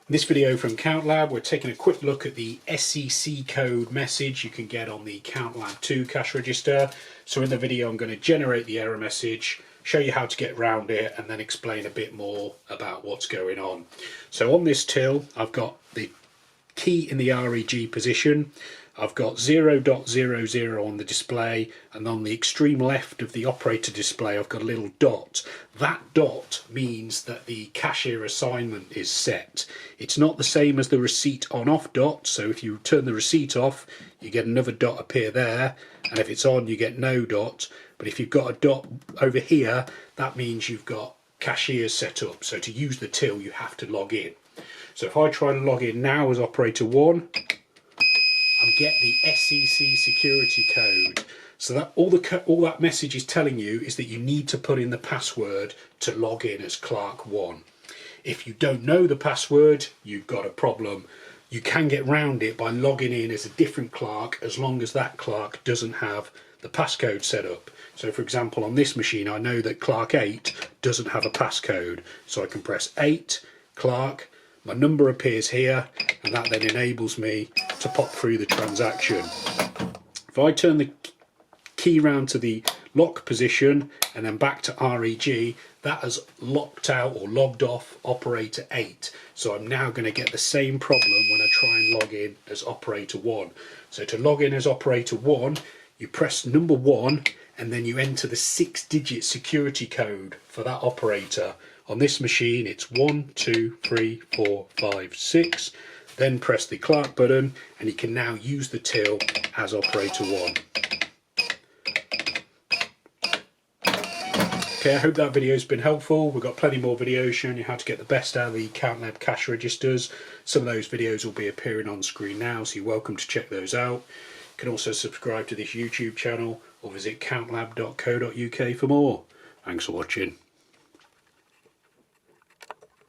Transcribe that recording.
In this video from CountLab, we're taking a quick look at the SEC code message you can get on the CountLab 2 cash register. So in the video I'm going to generate the error message, show you how to get around it, and then explain a bit more about what's going on. So on this till, I've got the key in the REG position. I've got 0.00 on the display, and on the extreme left of the operator display I've got a little dot. That dot means that the cashier assignment is set. It's not the same as the receipt on off dot, so if you turn the receipt off you get another dot appear there, and if it's on you get no dot. But if you've got a dot over here, that means you've got cashier set up. So to use the till you have to log in. So if I try to log in now as operator 1, and get the SEC security code. So that all that message is telling you is that you need to put in the password to log in as Clerk 1. If you don't know the password, you've got a problem. You can get round it by logging in as a different clerk, as long as that clerk doesn't have the passcode set up. So for example, on this machine I know that Clerk 8 doesn't have a passcode, so I can press 8 clerk, my number appears here, and that then enables me to pop through the transaction. If I turn the key round to the lock position and then back to REG, that has locked out or logged off operator 8. So I'm now going to get the same problem when I try and log in as operator 1. So to log in as operator 1, you press number 1 and then you enter the 6-digit security code for that operator. On this machine it's 1, 2, 3, 4, 5, 6. Then press the clerk button and you can now use the till as operator 1. Okay, I hope that video has been helpful. We've got plenty more videos showing you how to get the best out of the CountLab cash registers. Some of those videos will be appearing on screen now, so you're welcome to check those out. You can also subscribe to this YouTube channel or visit countlab.co.uk for more. Thanks for watching.